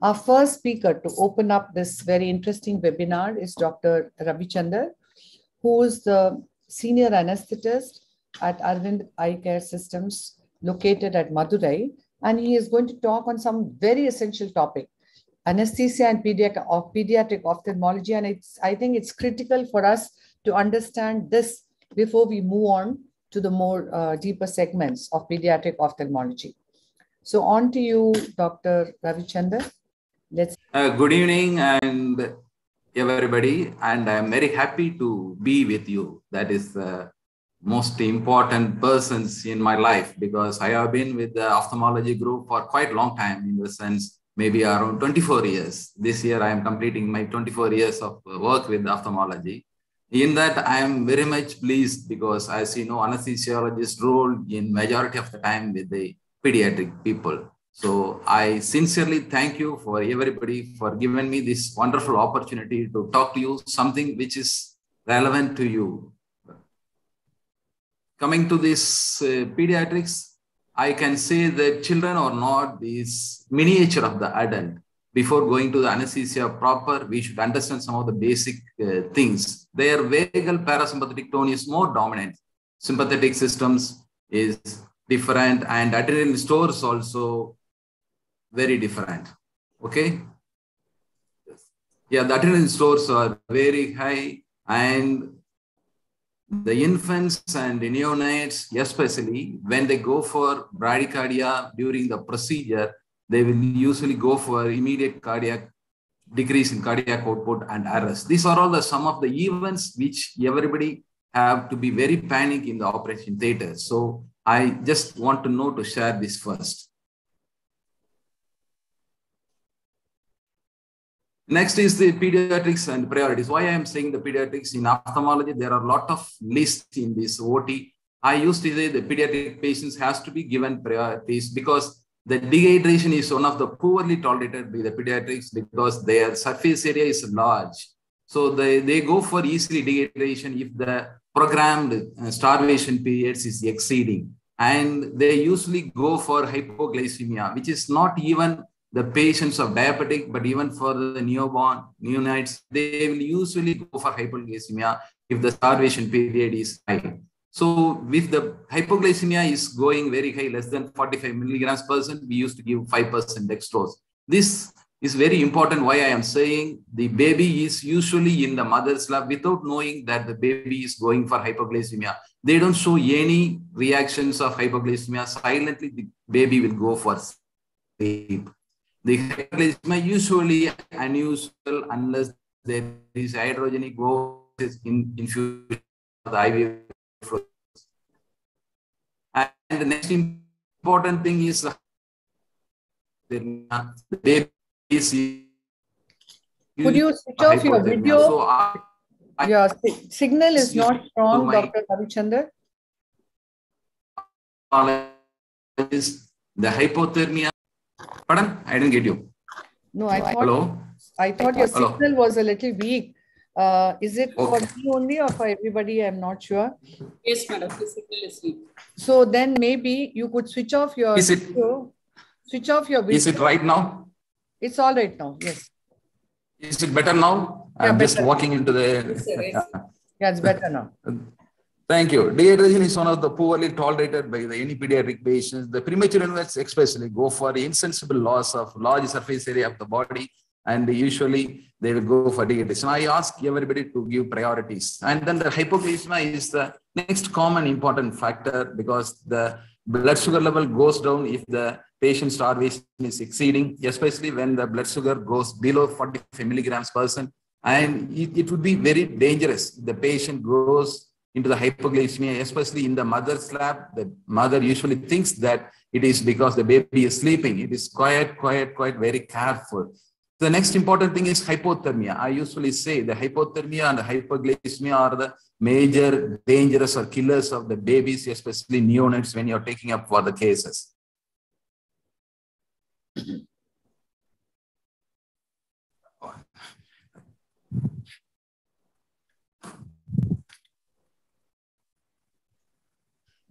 Our first speaker to open up this very interesting webinar is Dr. Ravichandar, who is the senior anesthetist at Arvind Eye Care Systems located at Madurai. And he is going to talk on some very essential topic, anesthesia and pediatric ophthalmology. And I think it's critical for us to understand this before we move on to the more deeper segments of pediatric ophthalmology. So on to you, Dr. Ravichandar. Good evening and everybody, and I'm very happy to be with you. That is the most important persons in my life, because I have been with the ophthalmology group for quite a long time, in the sense maybe around 24 years. This year I am completing my 24 years of work with ophthalmology. In that I am very much pleased, because as you know, anesthesiologist role in majority of the time with the pediatric people. So I sincerely thank you for everybody for giving me this wonderful opportunity to talk to you something which is relevant to you. Coming to this pediatrics, I can say that children are not this miniature of the adult. Before going to the anesthesia proper, we should understand some of the basic things. Their vagal parasympathetic tone is more dominant. Sympathetic systems is different, and adrenaline stores also very different. Okay. Yeah, the adrenaline stores are very high, and the infants and the neonates, especially when they go for bradycardia during the procedure, they will usually go for immediate cardiac decrease in cardiac output and arrest. These are all some of the events which everybody have to be very panic in the operation theater. So I just want to share this first. Next is the pediatrics and priorities. Why I am saying the pediatrics in ophthalmology, there are a lot of lists in this OT. I used to say the pediatric patients has to be given priorities, because the dehydration is one of the poorly tolerated by the pediatrics, because their surface area is large. So they go for easily dehydration if the programmed starvation periods is exceeding. And they usually go for hypoglycemia, which is not even the patients of diabetic, but even for the newborn, neonates, they will usually go for hypoglycemia if the starvation period is high. So if the hypoglycemia is going very high, less than 45 milligrams per cent, we used to give 5% dextrose. This is very important. Why I am saying the baby is usually in the mother's lap without knowing that the baby is going for hypoglycemia. They don't show any reactions of hypoglycemia. Silently, the baby will go for sleep. The hypoglycemia usually unusual unless there is hydrogenic growth in infusion of the IV fluid. And the next important thing is the baby is. Could you switch off your video? So your signal is not strong, Dr. Ravichandar. The hypothermia. Pardon? I didn't get you. No, I thought your signal was a little weak. Is it for me only or for everybody? I'm not sure. Yes, madam. The signal is weak. So then maybe you could switch off your video. Switch off your video. Is it right now? It's all right now. Yes. Is it better now? Yeah, I'm better. Just walking into the. Yeah, it's better now. Thank you. Dehydration is one of the poorly tolerated by any pediatric patients. The premature infants especially go for insensible loss of large surface area of the body, and usually they will go for dehydration. I ask everybody to give priorities. And then the hypoglycemia is the next common important factor, because the blood sugar level goes down if the patient's starvation is exceeding, especially when the blood sugar goes below 45 milligrams per cent. And it would be very dangerous if the patient goes into the hypoglycemia, especially in the mother's lap. The mother usually thinks that it is because the baby is sleeping. It is quite very careful. The next important thing is hypothermia. I usually say the hypothermia and the hypoglycemia are the major dangerous or killers of the babies, especially neonates, when you're taking up for the cases.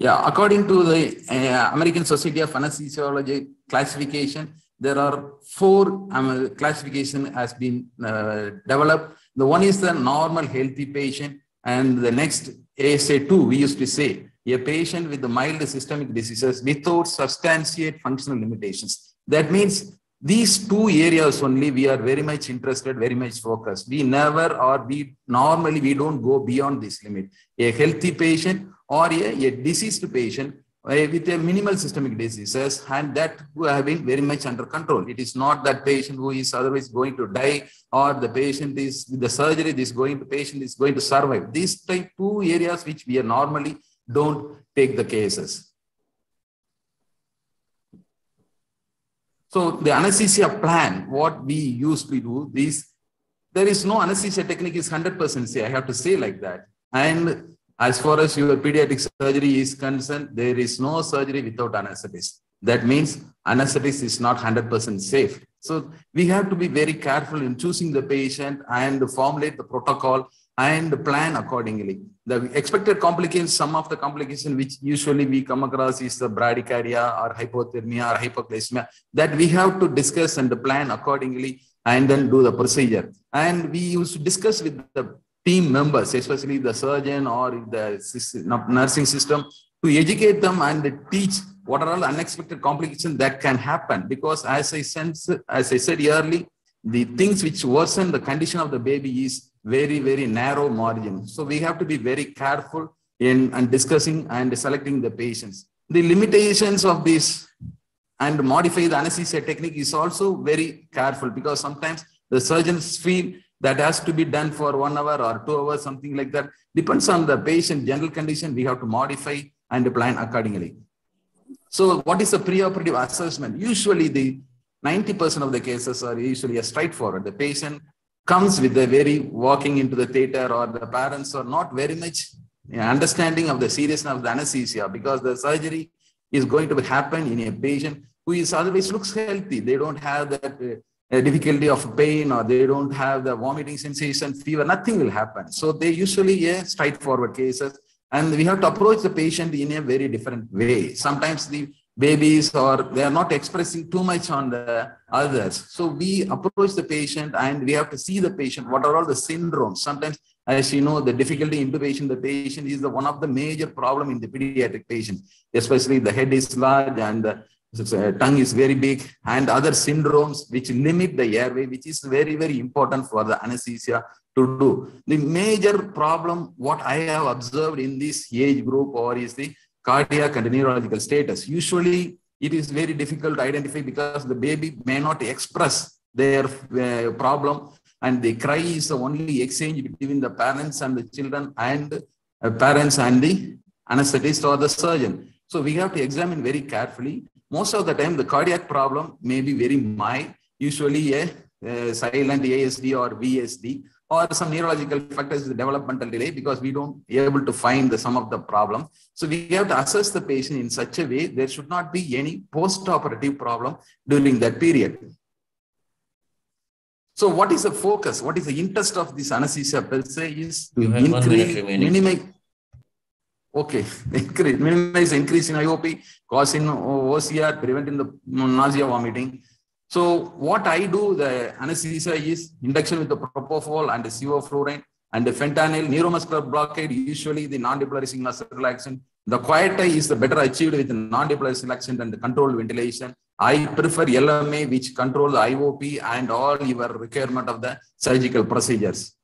Yeah, according to the American Society of Anesthesiology classification, there are four classification has been developed. The one is the normal healthy patient, and the next ASA2, we used to say, a patient with the mild systemic diseases without substantiate functional limitations. That means these two areas only we are very much interested, very much focused. We never, or we normally, we don't go beyond this limit. A healthy patient or a diseased patient with a minimal systemic diseases, and that who have been very much under control. It is not that patient who is otherwise going to die, or the patient is with the surgery, patient is going to survive. These type two areas which we are normally don't take the cases. So the anesthesia plan, what we usually do is, there is no anesthesia technique is 100% say, I have to say like that. And as far as your pediatric surgery is concerned, there is no surgery without anesthetist. That means anesthetist is not 100% safe. So we have to be very careful in choosing the patient and formulate the protocol and plan accordingly. The expected complications, some of the complications which usually we come across is the bradycardia or hypothermia or hypoglycemia, that we have to discuss and plan accordingly and then do the procedure. And we used to discuss with the team members, especially the surgeon or the nursing system, to educate them and teach what are all unexpected complications that can happen. Because as I said earlier, the things which worsen the condition of the baby is very, very narrow margin. So we have to be very careful in discussing and selecting the patients. The limitations of this and modify the anesthesia technique is also very careful, because sometimes the surgeons feel that has to be done for 1 hour or 2 hours, something like that. Depends on the patient general condition. We have to modify and plan accordingly. So what is the preoperative assessment? Usually the 90% of the cases are usually a straightforward. The patient comes with a very walking into the theater, or the parents are not very much understanding of the seriousness of the anesthesia, because the surgery is going to happen in a patient who is otherwise looks healthy. They don't have that difficulty of pain, or they don't have the vomiting sensation, fever, nothing will happen. So they usually straightforward cases, and we have to approach the patient in a very different way. Sometimes the babies, or they are not expressing too much on the others. So we approach the patient and we have to see the patient, what are all the syndromes. Sometimes, as you know, the difficulty intubation, the patient is one of the major problem in the pediatric patient, especially the head is large and the tongue is very big, and other syndromes which limit the airway, which is very, very important for the anesthesia to do. The major problem, what I have observed in this age group, or is the cardiac and neurological status. Usually it is very difficult to identify, because the baby may not express their problem, and the cry is the only exchange between the parents and the children, and parents and the anesthetist or the surgeon. So we have to examine very carefully. Most of the time, the cardiac problem may be very mild, usually a silent ASD or VSD, or some neurological factors, the developmental delay, because we don't be able to find some of the problem. So we have to assess the patient in such a way there should not be any post-operative problem during that period. So what is the focus? What is the interest of this anesthesia per se is to minimize increase in IOP, cause in OCR, preventing the nausea, vomiting. So what I do, the anesthesia is induction with the propofol and the sevoflurane and the fentanyl, neuromuscular blockade, usually the non-depolarizing muscle relaxant. The quiet eye is the better achieved with the non-depolarizing relaxant and the controlled ventilation. I prefer LMA, which control the IOP and all your requirement of the surgical procedures.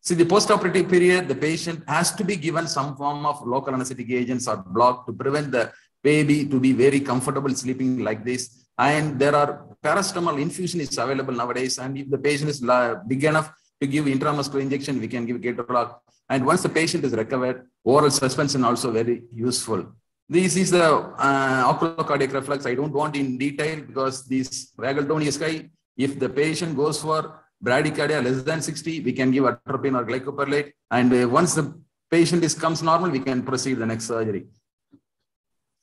See, the post-operative period, the patient has to be given some form of local anesthetic agents or block to prevent the baby to be very comfortable sleeping like this. And there are paracetamol infusion is available nowadays. And if the patient is big enough to give intramuscular injection, we can give ketorolac. And once the patient is recovered, oral suspension also very useful. This is the oculocardiac reflex. I don't want in detail, because this vagal tone is high. If the patient goes for bradycardia less than 60, we can give atropine or glycopyrrolate. And once the patient comes normal, we can proceed the next surgery.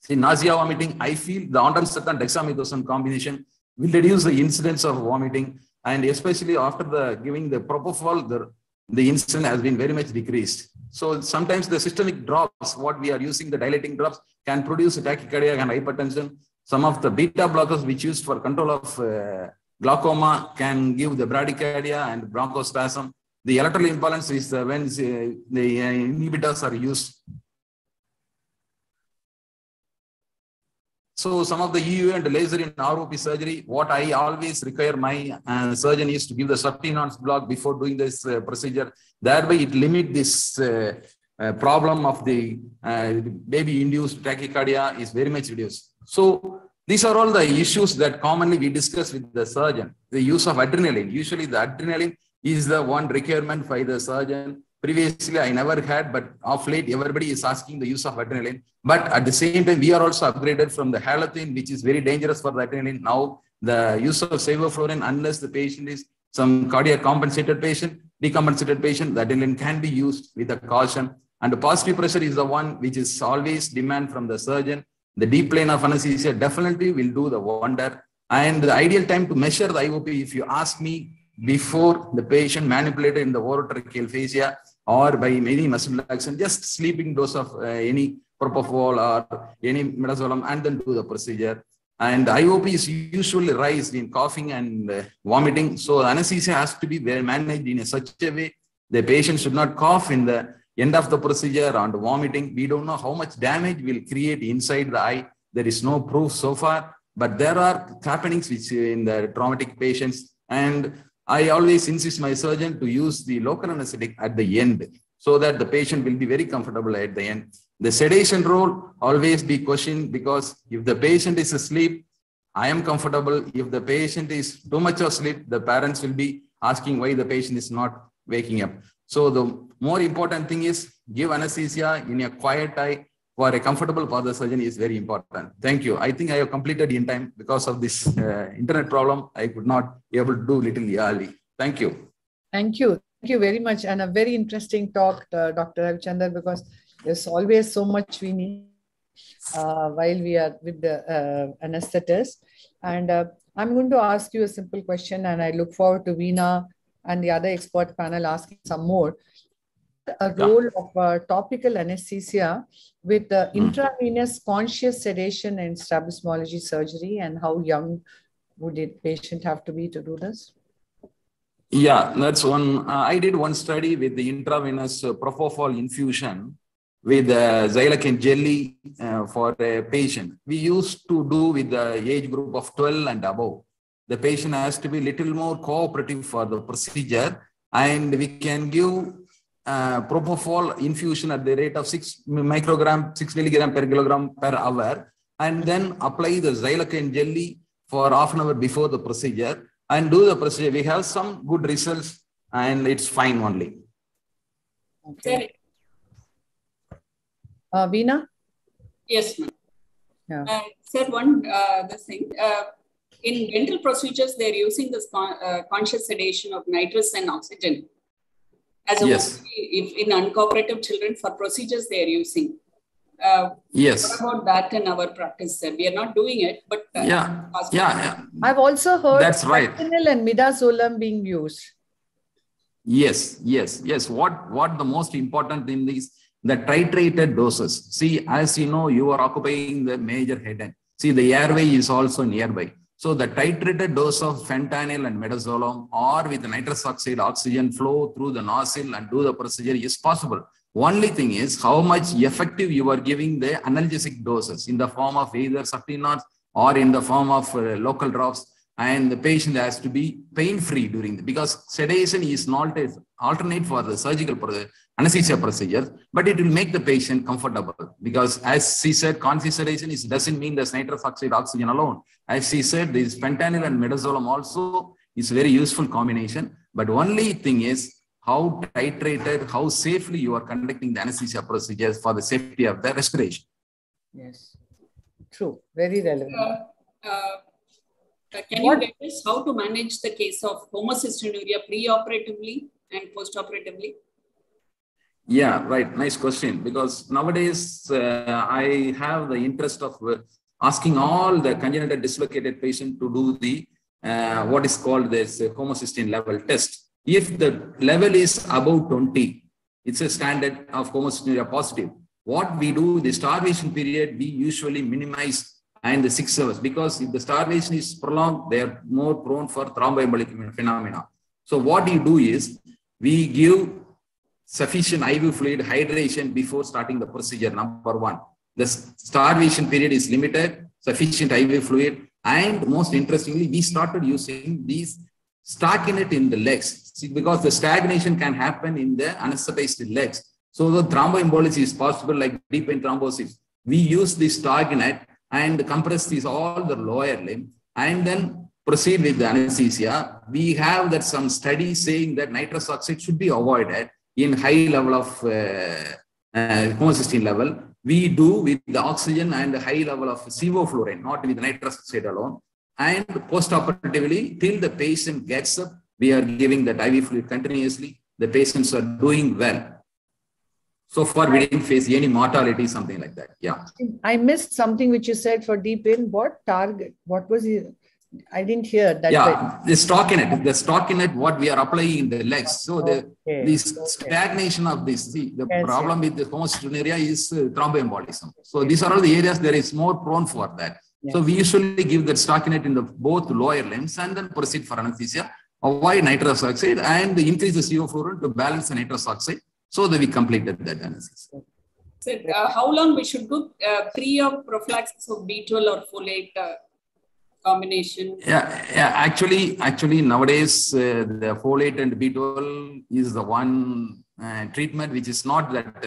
See, nausea, vomiting, I feel the ondansetron and dexamethasone combination will reduce the incidence of vomiting. And especially after giving the propofol, the incidence has been very much decreased. So sometimes the systemic drops, what we are using, the dilating drops, can produce tachycardia and hypertension. Some of the beta blockers which used for control of glaucoma can give the bradycardia and bronchospasm. The electrical imbalance is when the inhibitors are used. So some of the EU and laser in ROP surgery, what I always require my surgeon is to give the subtenon block before doing this procedure. Thereby it limits this problem of the baby-induced tachycardia is very much reduced. So these are all the issues that commonly we discuss with the surgeon. The use of adrenaline. Usually the adrenaline is the one requirement by the surgeon. Previously, I never had, but of late, everybody is asking the use of adrenaline. But at the same time, we are also upgraded from the halothane, which is very dangerous for the adrenaline. Now, the use of sevoflurane, unless the patient is some cardiac compensated patient, decompensated patient, the adrenaline can be used with a caution. And the positive pressure is the one which is always demand from the surgeon. The deep plane of anesthesia definitely will do the wonder. And the ideal time to measure the IOP, if you ask me, before the patient manipulated in the orotracheal fascia or by any muscle relaxation, just sleeping dose of any propofol or any midazolam and then do the procedure. And IOP is usually raised in coughing and vomiting. So anesthesia has to be well managed in such a way the patient should not cough in the end of the procedure and vomiting. We don't know how much damage will create inside the eye. There is no proof so far, but there are happenings which in the traumatic patients. And I always insist my surgeon to use the local anesthetic at the end so that the patient will be very comfortable at the end. The sedation role always be questioned because if the patient is asleep, I am comfortable. If the patient is too much asleep, the parents will be asking why the patient is not waking up. So the more important thing is give anesthesia in a quiet eye for a comfortable for the surgeon is very important. Thank you. I think I have completed in time because of this internet problem. I could not be able to do little early. Thank you. Thank you. Thank you very much. And a very interesting talk, Dr. Ravichandar, because there's always so much we need while we are with the anesthetist. And I'm going to ask you a simple question, and I look forward to Veena and the other expert panel asking some more. A role of topical anesthesia with intravenous conscious sedation and strabismology surgery, and how young would the patient have to be to do this? Yeah, that's one. I did one study with the intravenous propofol infusion with xylocaine jelly for a patient. We used to do with the age group of 12 and above. The patient has to be little more cooperative for the procedure, and we can give propofol infusion at the rate of 6 milligram per kilogram per hour, and then apply the xylocaine jelly for half an hour before the procedure and do the procedure. We have some good results and it's fine only. Okay. Veena? Yes, ma'am. Yeah. Sir, this thing. In dental procedures, they're using this conscious sedation of nitrous and oxygen. As a if in uncooperative children for procedures they are using. Yes. What about that in our practice, sir? We are not doing it, but I've also heard that's right. fentanyl and midazolam being used. Yes. What the most important thing is the titrated doses. See, as you know, you are occupying the major head end. See, the airway is also nearby. So the titrated dose of fentanyl and midazolam or with nitrous oxide oxygen flow through the nostril and do the procedure is possible. Only thing is how much effective you are giving the analgesic doses in the form of either subtenons or in the form of local drops, and the patient has to be pain-free during because sedation is not alternate for the surgical anesthesia procedures, but it will make the patient comfortable because as she said, conscious sedation doesn't mean there's nitrous oxide oxygen alone. As she said, this fentanyl and midazolam also is very useful combination, but only thing is how titrated, how safely you are conducting the anesthesia procedures for the safety of the respiration. Yes, true, very relevant. Can you tell us how to manage the case of homocystinuria pre-operatively and post-operatively? Yeah, right. Nice question. Because nowadays I have the interest of asking all the congenital dislocated patient to do the what is called this homocysteine level test. If the level is above 20, it's a standard of homocystinuria positive. What we do, the starvation period, we usually minimize and the 6 hours, because if the starvation is prolonged, they are more prone for thromboembolic phenomena. So what you do is, we give sufficient IV fluid hydration before starting the procedure, number one. The starvation period is limited, sufficient IV fluid, and most interestingly, we started using these stockinette in the legs. See, because the stagnation can happen in the anesthetized legs. So the thromboembolism is possible, like deep vein thrombosis. We use this stockinette and compress these all the lower limb and then proceed with the anesthesia. We have that some studies saying that nitrous oxide should be avoided in high level of homocysteine level. We do with the oxygen and the high level of sevoflurane, not with nitrous oxide alone. And post-operatively, till the patient gets up, we are giving that IV fluid continuously. The patients are doing well. So far, we didn't face any mortality, something like that. Yeah. I missed something which you said for deep vein. What target? What was it? I didn't hear that. Yeah, the stockinette, what we are applying in the legs. So this stagnation of this, see, the problem with the homocystinuria is thromboembolism. So these are all the areas that is more prone for that. So we usually give that stockinette in the both lower limbs and then proceed for anesthesia, avoid nitrous oxide and increase the sevoflurane to balance the nitrous oxide, so that we completed that anesthesia. So how long we should do pre or prophylaxis of B12 or folate combination? Actually nowadays the folate and B12 is the one treatment which is not that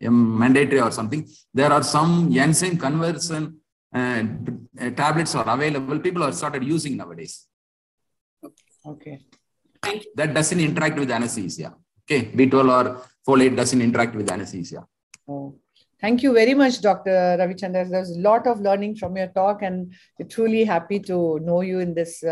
mandatory or something. There are some enzyme conversion tablets are available. People have started using nowadays. Okay. Thank you. That doesn't interact with anesthesia. Okay, B12 or folate doesn't interact with anesthesia. Oh. Thank you very much, Dr. Ravichandar. There's a lot of learning from your talk, and we're truly happy to know you in this